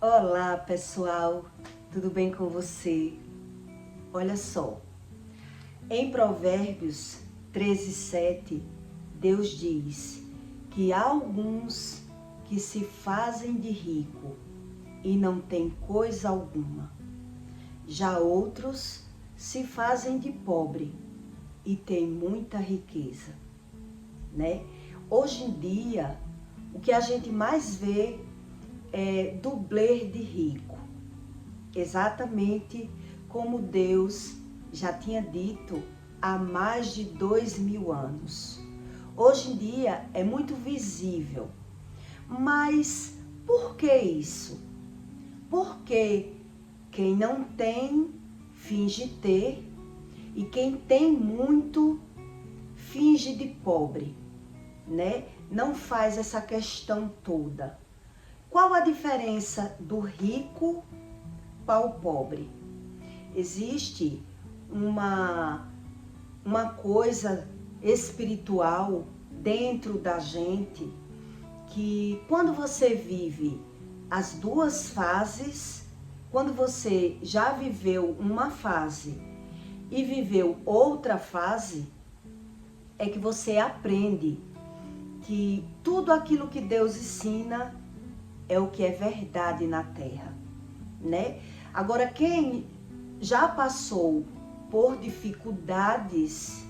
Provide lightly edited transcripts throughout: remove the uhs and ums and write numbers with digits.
Olá pessoal, tudo bem com você? Olha só, em Provérbios 13:7, Deus diz que há alguns que se fazem de rico e não têm coisa alguma. Já outros se fazem de pobre e têm muita riqueza, né? Hoje em dia, o que a gente mais vê é dublê de rico, exatamente como Deus já tinha dito há mais de 2000 anos. Hoje em dia é muito visível, mas por que isso? Porque quem não tem finge ter e quem tem muito finge de pobre, né? Não faz essa questão toda. Qual a diferença do rico para o pobre? Existe uma coisa espiritual dentro da gente que quando você vive as duas fases, quando você já viveu uma fase e viveu outra fase, é que você aprende que tudo aquilo que Deus ensina é o que é verdade na terra, né? Agora, quem já passou por dificuldades,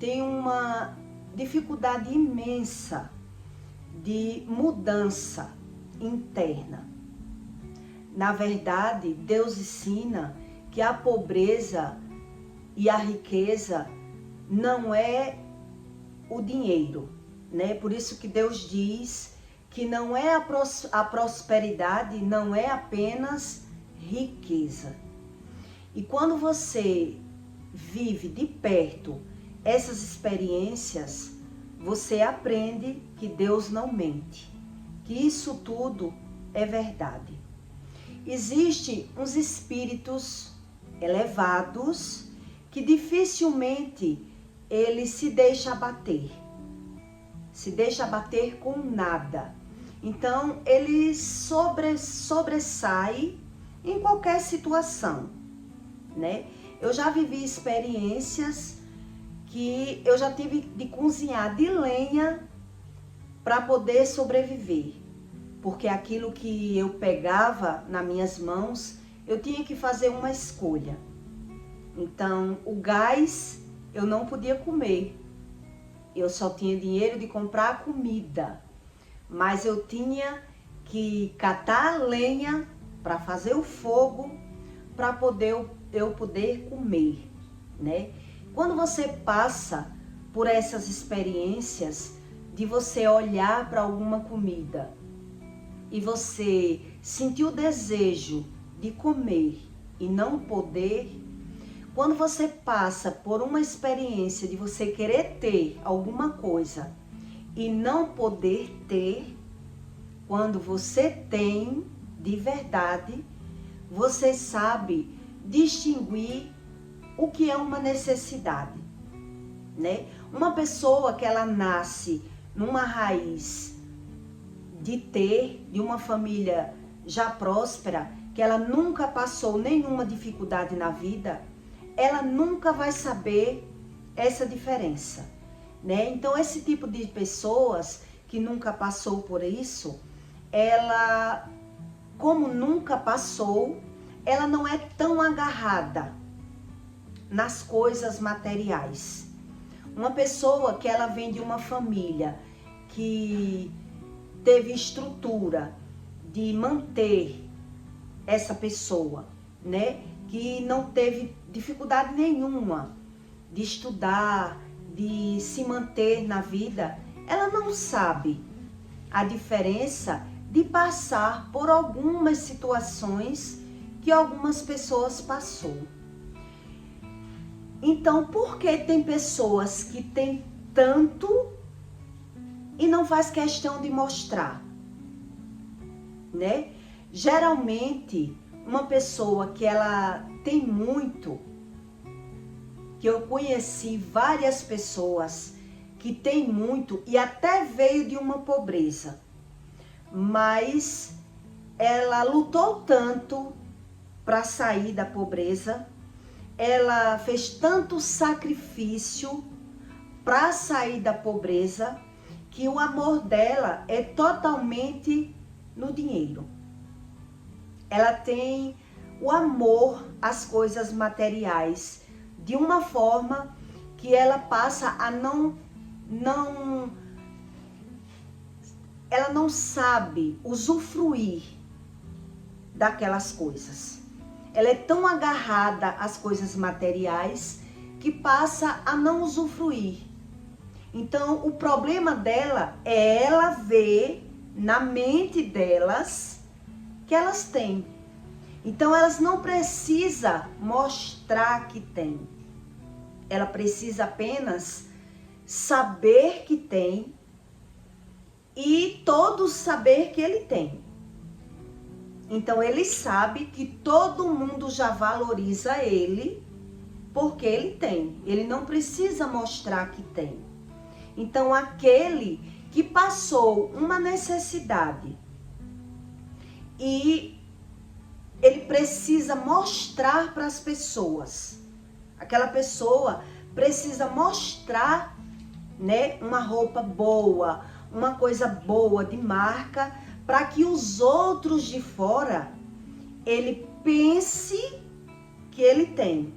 tem uma dificuldade imensa de mudança interna. Na verdade, Deus ensina que a pobreza e a riqueza não é o dinheiro, né? Por isso que Deus diz que não é a prosperidade, não é apenas riqueza. E quando você vive de perto essas experiências, você aprende que Deus não mente, que isso tudo é verdade. Existem uns espíritos elevados que dificilmente ele se deixa abater com nada. Então, ele sobressai em qualquer situação, né? Eu já vivi experiências que eu já tive de cozinhar de lenha para poder sobreviver. Porque aquilo que eu pegava nas minhas mãos, eu tinha que fazer uma escolha. Então, o gás eu não podia comer. Eu só tinha dinheiro de comprar comida. Mas eu tinha que catar a lenha para fazer o fogo, para eu poder comer, né? Quando você passa por essas experiências de você olhar para alguma comida e você sentir o desejo de comer e não poder, quando você passa por uma experiência de você querer ter alguma coisa e não poder ter, quando você tem de verdade, você sabe distinguir o que é uma necessidade, né? Uma pessoa que ela nasce numa raiz de uma família já próspera, que ela nunca passou nenhuma dificuldade na vida, ela nunca vai saber essa diferença, né? Então, esse tipo de pessoas que nunca passou por isso, ela, como nunca passou, ela não é tão agarrada nas coisas materiais. Uma pessoa que ela vem de uma família que teve estrutura de manter essa pessoa, né? Que não teve dificuldade nenhuma de estudar, de se manter na vida, ela não sabe a diferença de passar por algumas situações que algumas pessoas passou. Então, por que tem pessoas que têm tanto e não faz questão de mostrar, né? Geralmente, uma pessoa que ela tem muito, que eu conheci várias pessoas que têm muito e até veio de uma pobreza, mas ela lutou tanto para sair da pobreza, ela fez tanto sacrifício para sair da pobreza, que o amor dela é totalmente no dinheiro. Ela tem o amor às coisas materiais de uma forma que ela passa a ela não sabe usufruir daquelas coisas. Ela é tão agarrada às coisas materiais que passa a não usufruir. Então, o problema dela é ela ver na mente delas que elas têm. Então, elas não precisam mostrar que têm. Ela precisa apenas saber que tem e todos saber que ele tem. Então, ele sabe que todo mundo já valoriza ele porque ele tem. Ele não precisa mostrar que tem. Então, aquele que passou uma necessidade e ele precisa mostrar para as pessoas. Aquela pessoa precisa mostrar, né, uma roupa boa, uma coisa boa de marca, para que os outros de fora, ele pense que ele tem.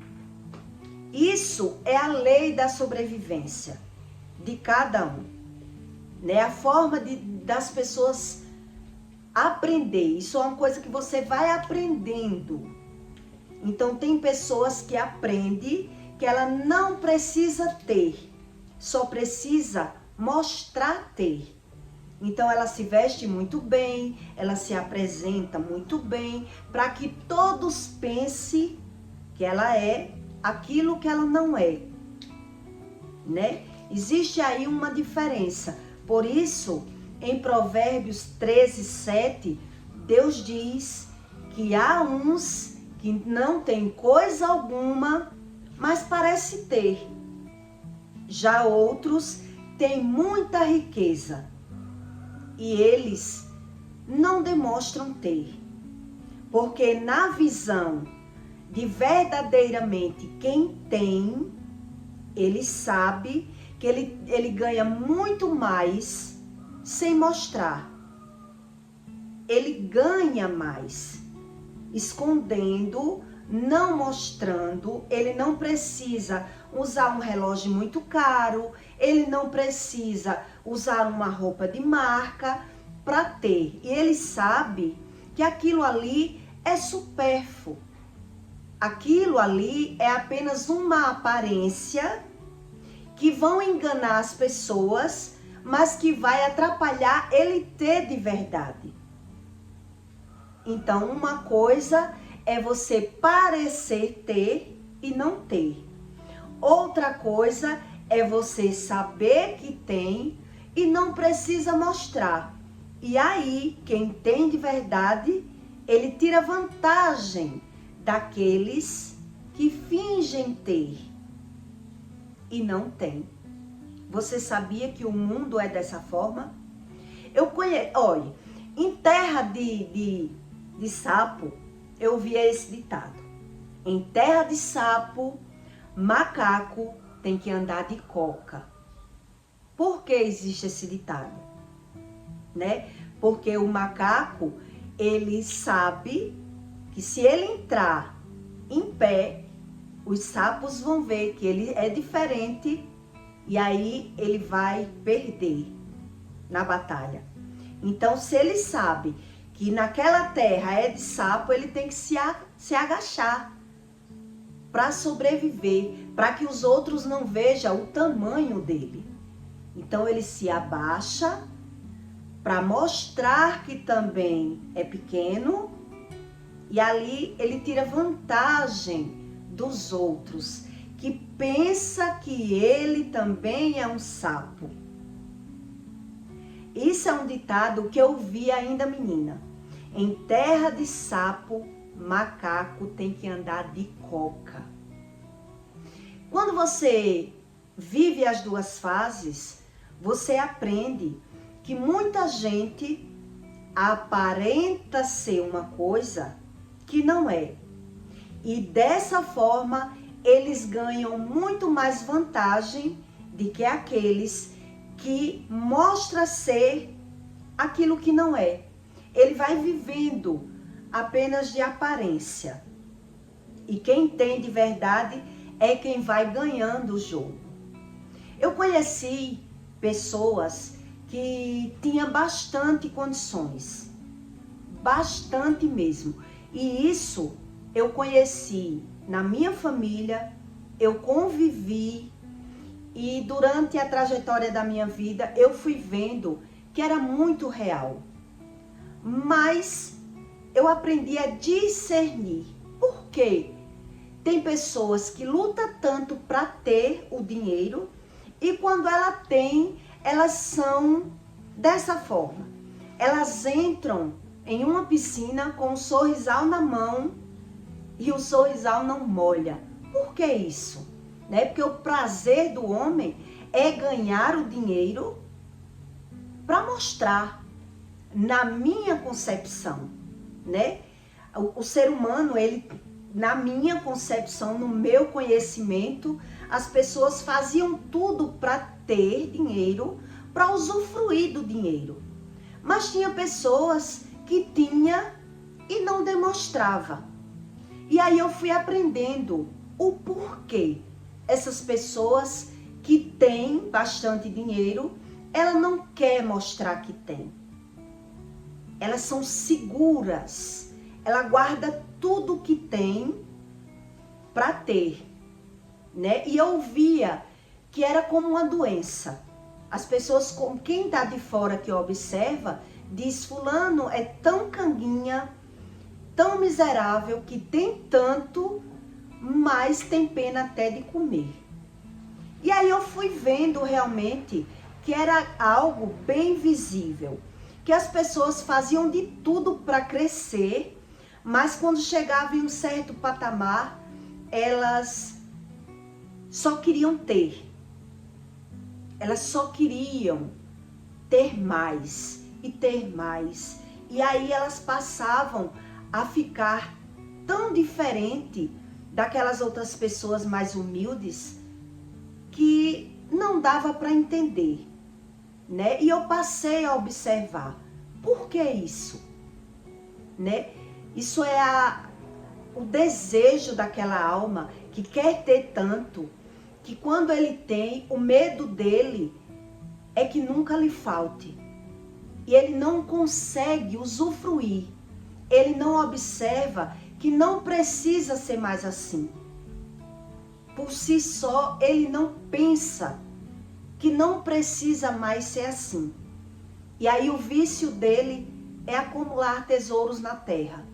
Isso é a lei da sobrevivência de cada um, né? A forma das pessoas aprender. Isso é uma coisa que você vai aprendendo. Então, tem pessoas que aprendem que ela não precisa ter, só precisa mostrar ter. Então, ela se veste muito bem, ela se apresenta muito bem, para que todos pensem que ela é aquilo que ela não é, né? Existe aí uma diferença. Por isso, em Provérbios 13:7, Deus diz que há uns que não têm coisa alguma, mas parece ter. Já outros têm muita riqueza e eles não demonstram ter. Porque na visão de verdadeiramente quem tem, ele sabe que ele ganha muito mais sem mostrar. Ele ganha mais escondendo, não mostrando. Ele não precisa usar um relógio muito caro, ele não precisa usar uma roupa de marca para ter. E ele sabe que aquilo ali é supérfluo. Aquilo ali é apenas uma aparência que vão enganar as pessoas, mas que vai atrapalhar ele ter de verdade. Então, uma coisa é você parecer ter e não ter. Outra coisa é você saber que tem e não precisa mostrar. E aí, quem tem de verdade, ele tira vantagem daqueles que fingem ter e não tem. Você sabia que o mundo é dessa forma? Olha, em terra de sapo, eu ouvia esse ditado. Em terra de sapo, macaco tem que andar de coca. Por que existe esse ditado? Né? Porque o macaco, ele sabe que se ele entrar em pé, os sapos vão ver que ele é diferente e aí ele vai perder na batalha. Então, se ele sabe que naquela terra é de sapo, ele tem que se agachar para sobreviver, para que os outros não vejam o tamanho dele. Então, ele se abaixa para mostrar que também é pequeno e ali ele tira vantagem dos outros, que pensa que ele também é um sapo. Isso é um ditado que eu vi ainda menina. Em terra de sapo, macaco tem que andar de coca. Quando você vive as duas fases, você aprende que muita gente aparenta ser uma coisa que não é. E dessa forma, eles ganham muito mais vantagem do que aqueles que mostram ser aquilo que não é. Ele vai vivendo apenas de aparência. E quem tem de verdade é quem vai ganhando o jogo. Eu conheci pessoas que tinham bastante condições. Bastante mesmo. E isso eu conheci na minha família, eu convivi e durante a trajetória da minha vida eu fui vendo que era muito real. Mas eu aprendi a discernir. Por quê? Tem pessoas que lutam tanto para ter o dinheiro e quando ela tem, elas são dessa forma. Elas entram em uma piscina com um sorrisal na mão e o sorrisal não molha. Por que isso? Né? Porque o prazer do homem é ganhar o dinheiro para mostrar, na minha concepção, né? O ser humano, ele, na minha concepção, no meu conhecimento, as pessoas faziam tudo para ter dinheiro, para usufruir do dinheiro. Mas tinha pessoas que tinha e não demonstrava. E aí eu fui aprendendo o porquê essas pessoas que têm bastante dinheiro, ela não quer mostrar que tem. Elas são seguras. Ela guarda tudo que tem para ter, né? E eu via que era como uma doença. As pessoas, quem está de fora que observa, diz: fulano é tão canguinha, tão miserável, que tem tanto, mas tem pena até de comer. E aí eu fui vendo realmente que era algo bem visível, que as pessoas faziam de tudo para crescer, mas quando chegava em um certo patamar, elas só queriam ter. Elas só queriam ter mais e ter mais. E aí elas passavam a ficar tão diferente daquelas outras pessoas mais humildes que não dava para entender, né? E eu passei a observar. Por que isso? Né? Isso é o desejo daquela alma que quer ter tanto, que quando ele tem, o medo dele é que nunca lhe falte. E ele não consegue usufruir. Ele não observa que não precisa ser mais assim. Por si só, ele não pensa que não precisa mais ser assim. E aí o vício dele é acumular tesouros na terra.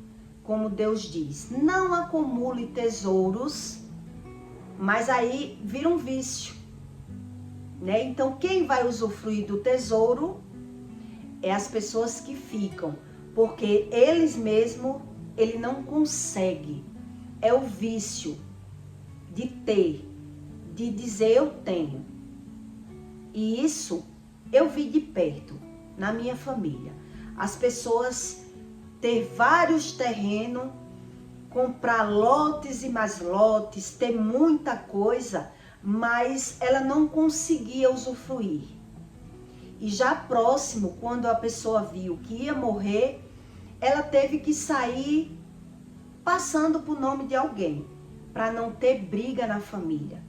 Como Deus diz, não acumule tesouros, mas aí vira um vício, né? Então quem vai usufruir do tesouro é as pessoas que ficam, porque eles mesmos, ele não consegue. É o vício de ter, de dizer eu tenho. E isso eu vi de perto, na minha família. As pessoas ter vários terrenos, comprar lotes e mais lotes, ter muita coisa, mas ela não conseguia usufruir. E já próximo, quando a pessoa viu que ia morrer, ela teve que sair passando por nome de alguém, para não ter briga na família,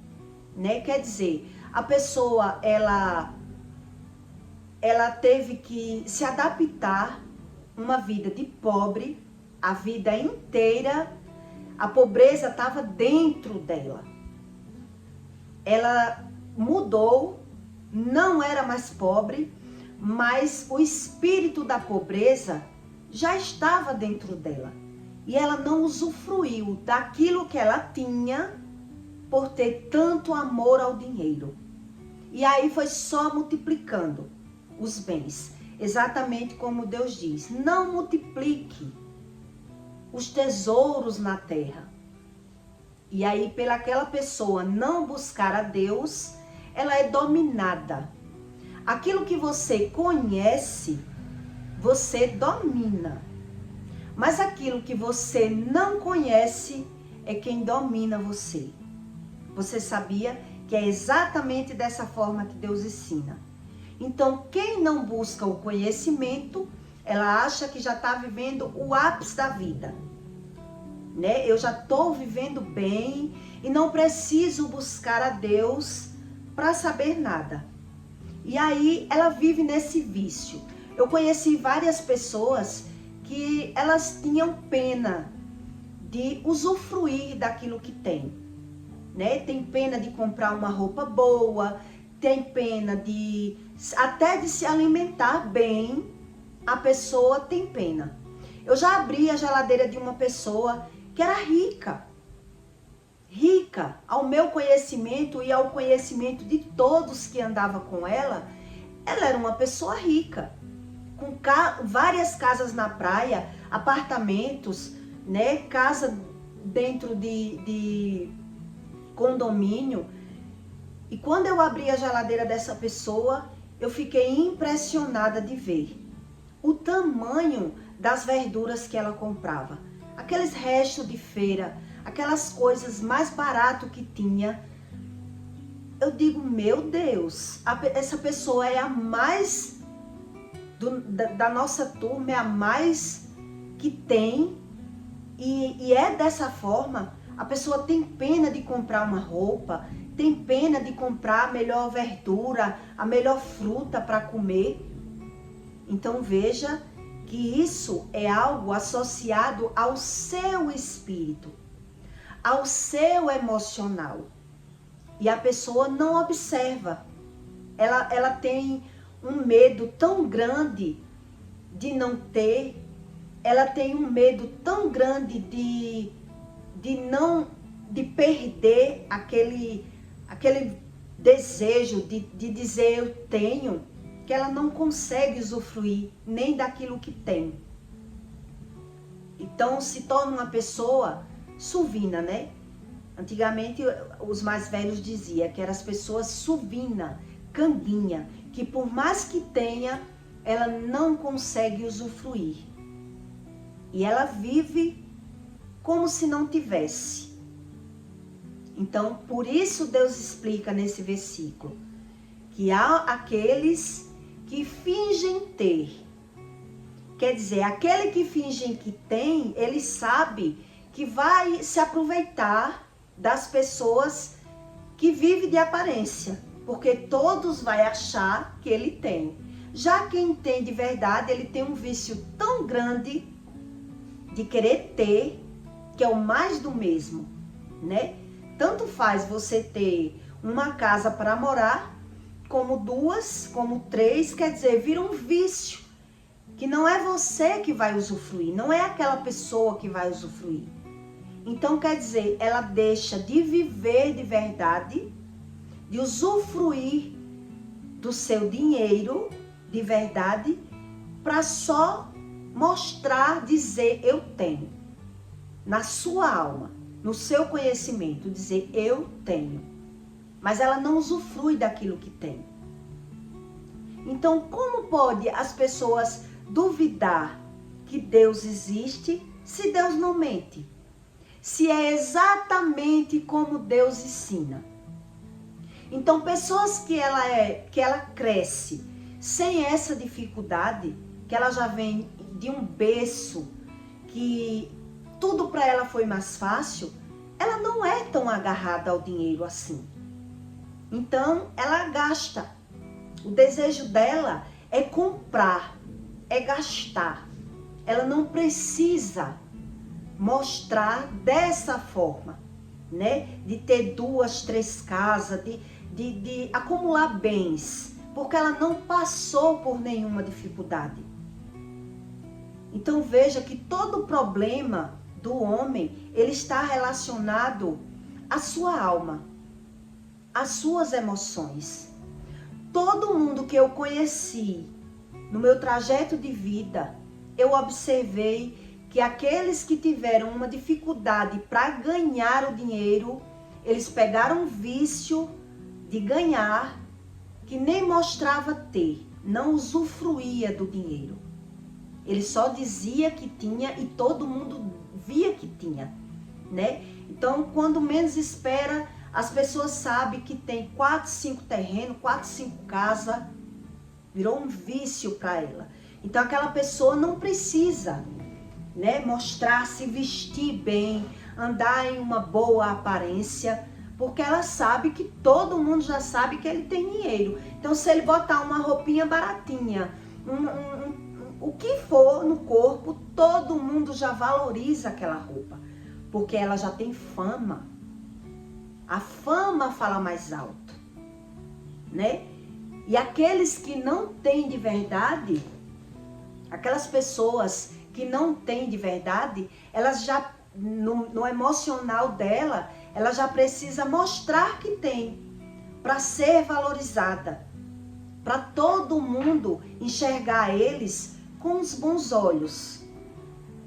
né? Quer dizer, a pessoa, ela teve que se adaptar uma vida de pobre, a vida inteira, a pobreza estava dentro dela. Ela mudou, não era mais pobre, mas o espírito da pobreza já estava dentro dela. E ela não usufruiu daquilo que ela tinha por ter tanto amor ao dinheiro. E aí foi só multiplicando os bens. Exatamente como Deus diz, não multiplique os tesouros na terra. E aí, pelaquela pessoa não buscar a Deus, ela é dominada. Aquilo que você conhece, você domina. Mas aquilo que você não conhece é quem domina você. Você sabia que é exatamente dessa forma que Deus ensina? Então, quem não busca o conhecimento, ela acha que já está vivendo o ápice da vida. Né? Eu já estou vivendo bem e não preciso buscar a Deus para saber nada. E aí ela vive nesse vício. Eu conheci várias pessoas que elas tinham pena de usufruir daquilo que tem. Né? Tem pena de comprar uma roupa boa, tem pena até de se alimentar bem, a pessoa tem pena. Eu já abri a geladeira de uma pessoa que era rica. Rica, ao meu conhecimento e ao conhecimento de todos que andavam com ela era uma pessoa rica, com várias casas na praia, apartamentos, né, casa dentro de condomínio. E quando eu abri a geladeira dessa pessoa, eu fiquei impressionada de ver o tamanho das verduras que ela comprava. Aqueles restos de feira, aquelas coisas mais baratas que tinha. Eu digo, meu Deus, essa pessoa é a mais da nossa turma, é a mais que tem. E é dessa forma, a pessoa tem pena de comprar uma roupa, tem pena de comprar a melhor verdura, a melhor fruta para comer. Então veja que isso é algo associado ao seu espírito, ao seu emocional. E a pessoa não observa. Ela tem um medo tão grande de não ter, ela tem um medo tão grande de perder aquele desejo de dizer eu tenho, que ela não consegue usufruir nem daquilo que tem. Então se torna uma pessoa suvina, né? Antigamente os mais velhos diziam que eram as pessoas suvina, canguinha, que por mais que tenha, ela não consegue usufruir. E ela vive como se não tivesse. Então, por isso Deus explica nesse versículo que há aqueles que fingem ter. Quer dizer, aquele que finge que tem, ele sabe que vai se aproveitar das pessoas que vivem de aparência, porque todos vão achar que ele tem. Já quem tem de verdade, ele tem um vício tão grande de querer ter, que é o mais do mesmo, né? Tanto faz você ter uma casa para morar, como duas, como três, quer dizer, vira um vício, que não é você que vai usufruir, não é aquela pessoa que vai usufruir. Então, quer dizer, ela deixa de viver de verdade, de usufruir do seu dinheiro de verdade, para só mostrar, dizer eu tenho. Na sua alma, no seu conhecimento, dizer eu tenho. Mas ela não usufrui daquilo que tem. Então, como pode as pessoas duvidar que Deus existe se Deus não mente? Se é exatamente como Deus ensina. Então, pessoas que ela cresce sem essa dificuldade, que ela já vem de um berço, que tudo para ela foi mais fácil, ela não é tão agarrada ao dinheiro assim. Então, ela gasta. O desejo dela é comprar, é gastar. Ela não precisa mostrar dessa forma, né? De ter 2, 3 casas, de acumular bens, porque ela não passou por nenhuma dificuldade. Então veja que todo o problema do homem, ele está relacionado à sua alma, às suas emoções. Todo mundo que eu conheci no meu trajeto de vida, eu observei que aqueles que tiveram uma dificuldade para ganhar o dinheiro, eles pegaram um vício de ganhar, que nem mostrava ter, não usufruía do dinheiro. Ele só dizia que tinha e todo mundo via que tinha, né? Então, quando menos espera, as pessoas sabem que tem 4, 5 terrenos, 4, 5 casas, virou um vício para ela. Então, aquela pessoa não precisa, né, mostrar, se vestir bem, andar em uma boa aparência, porque ela sabe que todo mundo já sabe que ele tem dinheiro. Então, se ele botar uma roupinha baratinha, o que for no corpo, todo mundo já valoriza aquela roupa, porque ela já tem fama. A fama fala mais alto, né? E aqueles que não têm de verdade, aquelas pessoas que não têm de verdade, elas já, no emocional dela, ela já precisa mostrar que tem, para ser valorizada, para todo mundo enxergar eles com os bons olhos.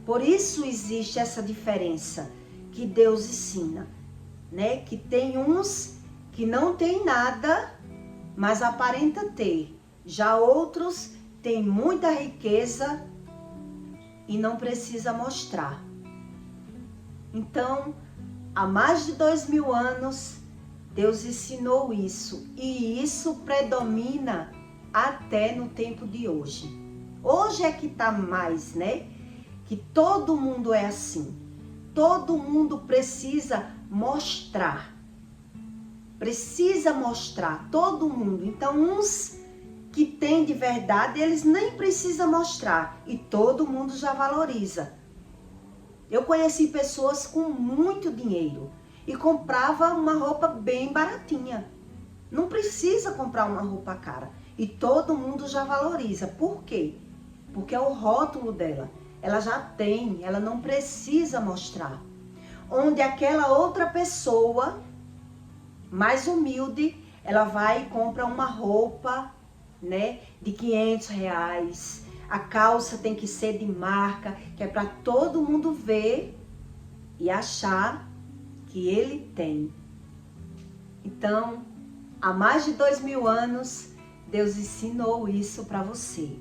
Por isso existe essa diferença que Deus ensina, né? Que tem uns que não tem nada, mas aparenta ter. Já outros têm muita riqueza e não precisa mostrar. Então, há mais de 2000 anos, Deus ensinou isso. E isso predomina até no tempo de hoje. Hoje é que está mais, né? Que todo mundo é assim. Todo mundo precisa mostrar. Precisa mostrar, todo mundo. Então, uns que têm de verdade, eles nem precisam mostrar. E todo mundo já valoriza. Eu conheci pessoas com muito dinheiro e comprava uma roupa bem baratinha. Não precisa comprar uma roupa cara. E todo mundo já valoriza. Por quê? Porque é o rótulo dela. Ela já tem, ela não precisa mostrar. Onde aquela outra pessoa, mais humilde, ela vai e compra uma roupa, né, de R$500. A calça tem que ser de marca, que é para todo mundo ver e achar que ele tem. Então, há mais de 2000 anos, Deus ensinou isso para você,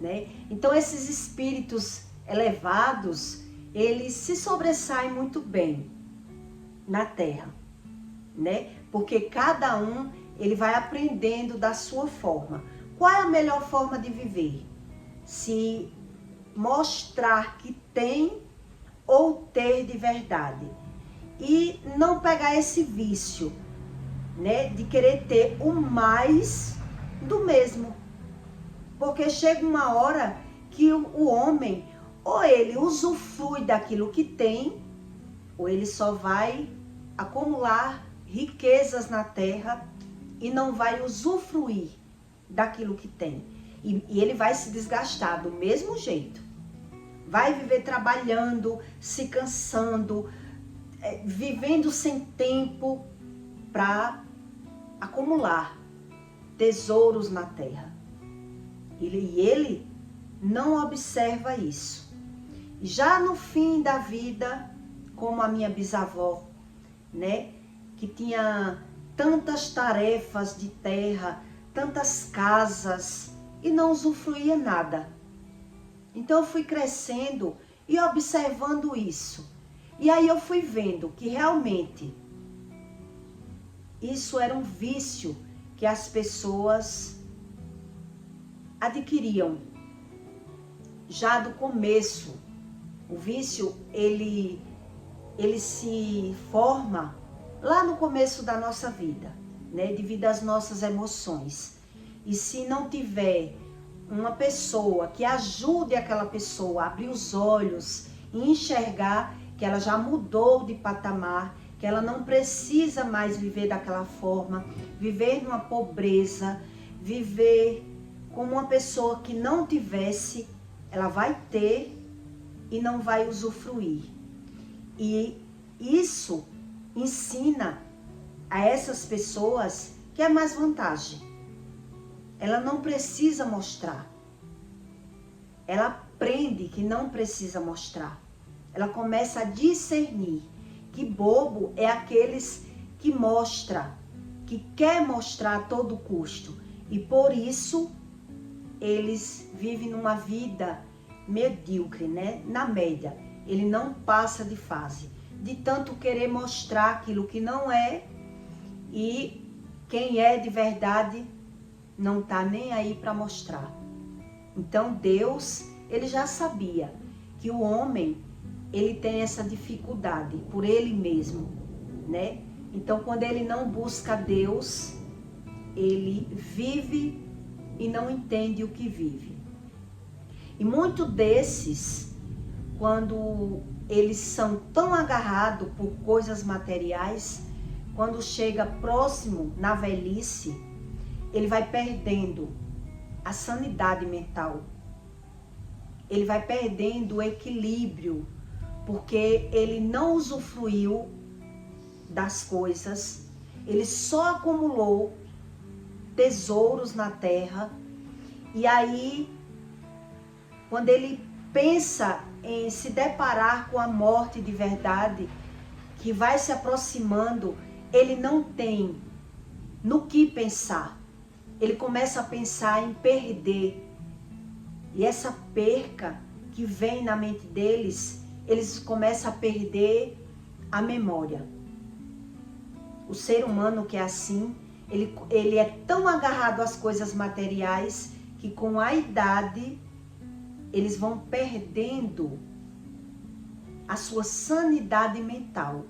né? Então, esses espíritos elevados, eles se sobressaem muito bem na Terra, né? Porque cada um, ele vai aprendendo da sua forma. Qual é a melhor forma de viver? Se mostrar que tem ou ter de verdade. E não pegar esse vício, né, de querer ter o mais do mesmo. Porque chega uma hora que o homem, ou ele usufrui daquilo que tem, ou ele só vai acumular riquezas na terra e não vai usufruir daquilo que tem. E ele vai se desgastar do mesmo jeito. Vai viver trabalhando, se cansando, vivendo sem tempo para acumular tesouros na terra. E ele não observa isso. Já no fim da vida, como a minha bisavó, né, que tinha tantas tarefas de terra, tantas casas e não usufruía nada. Então eu fui crescendo e observando isso. E aí eu fui vendo que realmente isso era um vício que as pessoas adquiriam já do começo. O vício, ele se forma lá no começo da nossa vida, né? Devido às nossas emoções. E se não tiver uma pessoa que ajude aquela pessoa a abrir os olhos e enxergar que ela já mudou de patamar, que ela não precisa mais viver daquela forma, viver numa pobreza, viver como uma pessoa que não tivesse, ela vai ter e não vai usufruir. E isso ensina a essas pessoas que é mais vantagem. Ela não precisa mostrar. Ela aprende que não precisa mostrar. Ela começa a discernir que bobo é aqueles que mostra, que quer mostrar a todo custo. E por isso eles vivem numa vida medíocre, né? Na média. Ele não passa de fase, de tanto querer mostrar aquilo que não é, e quem é de verdade não tá nem aí para mostrar. Então Deus, ele já sabia que o homem, ele tem essa dificuldade por ele mesmo, né? Então quando ele não busca Deus, ele vive e não entende o que vive. E muitos desses, quando eles são tão agarrados por coisas materiais, quando chega próximo na velhice, ele vai perdendo a sanidade mental. Ele vai perdendo o equilíbrio, porque ele não usufruiu das coisas, ele só acumulou tesouros na terra, e aí, quando ele pensa em se deparar com a morte de verdade, que vai se aproximando, ele não tem no que pensar. Ele começa a pensar em perder. E essa perca que vem na mente deles, eles começam a perder a memória. O ser humano que é assim, ele é tão agarrado às coisas materiais que com a idade eles vão perdendo a sua sanidade mental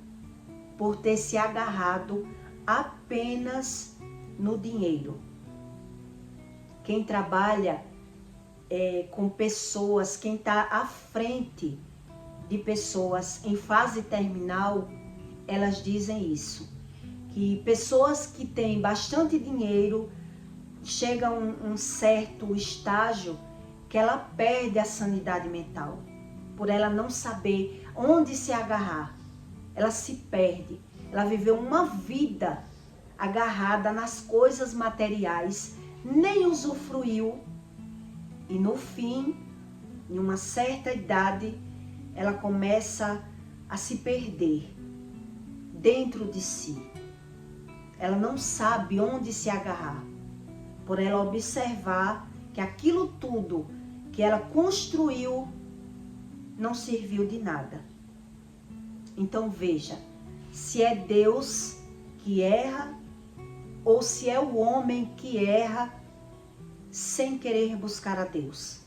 por ter se agarrado apenas no dinheiro. Quem trabalha com pessoas, quem está à frente de pessoas em fase terminal, elas dizem isso, que pessoas que têm bastante dinheiro chegam a um certo estágio que ela perde a sanidade mental, por ela não saber onde se agarrar. Ela se perde, ela viveu uma vida agarrada nas coisas materiais, nem usufruiu, e no fim, em uma certa idade, ela começa a se perder dentro de si. Ela não sabe onde se agarrar, por ela observar que aquilo tudo que ela construiu não serviu de nada. Então veja, se é Deus que erra ou se é o homem que erra sem querer buscar a Deus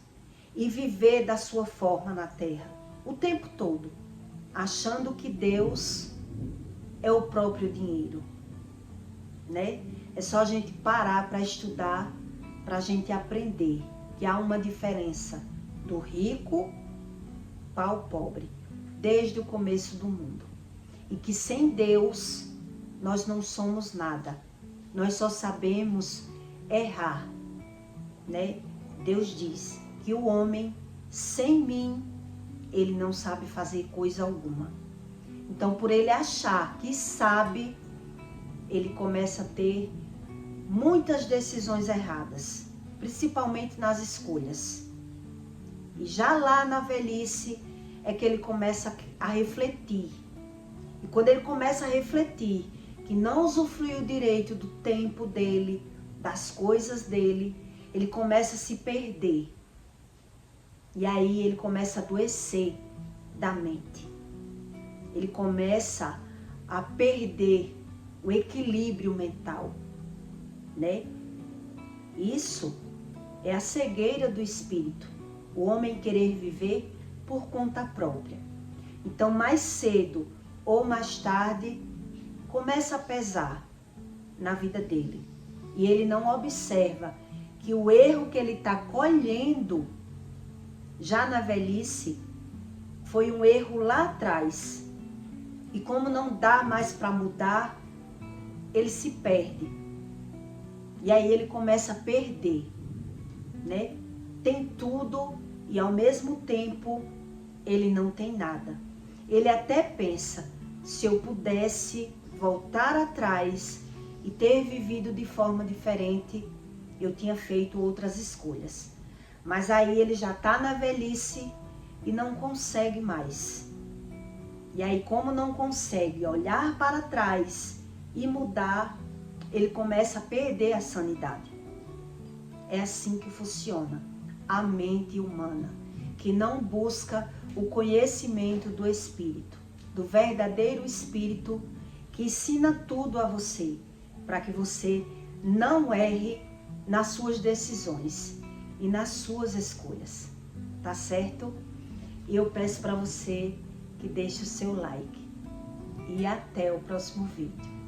e viver da sua forma na terra o tempo todo, achando que Deus é o próprio dinheiro, né? É só a gente parar para estudar, para a gente aprender que há uma diferença do rico para o pobre, desde o começo do mundo. E que sem Deus nós não somos nada. Nós só sabemos errar, né? Deus diz que o homem sem mim, ele não sabe fazer coisa alguma. Então, por ele achar que sabe, ele começa a ter muitas decisões erradas, principalmente nas escolhas. E já lá na velhice é que ele começa a refletir. E quando ele começa a refletir que não usufruiu direito do tempo dele, das coisas dele, ele começa a se perder. E aí ele começa a adoecer da mente. Ele começa a perder o equilíbrio mental, né? Isso é a cegueira do espírito. O homem querer viver por conta própria. Então, mais cedo ou mais tarde, começa a pesar na vida dele. E ele não observa que o erro que ele está colhendo já na velhice foi um erro lá atrás. E como não dá mais para mudar, ele se perde. E aí ele começa a perder, né? Tem tudo e ao mesmo tempo ele não tem nada. Ele até pensa, se eu pudesse voltar atrás e ter vivido de forma diferente, eu tinha feito outras escolhas. Mas aí ele já está na velhice e não consegue mais. E aí, como não consegue olhar para trás e mudar, ele começa a perder a sanidade. É assim que funciona a mente humana. que não busca o conhecimento do Espírito, do verdadeiro Espírito que ensina tudo a você, para que você não erre nas suas decisões e nas suas escolhas, tá certo? E eu peço para você que deixe o seu like e até o próximo vídeo.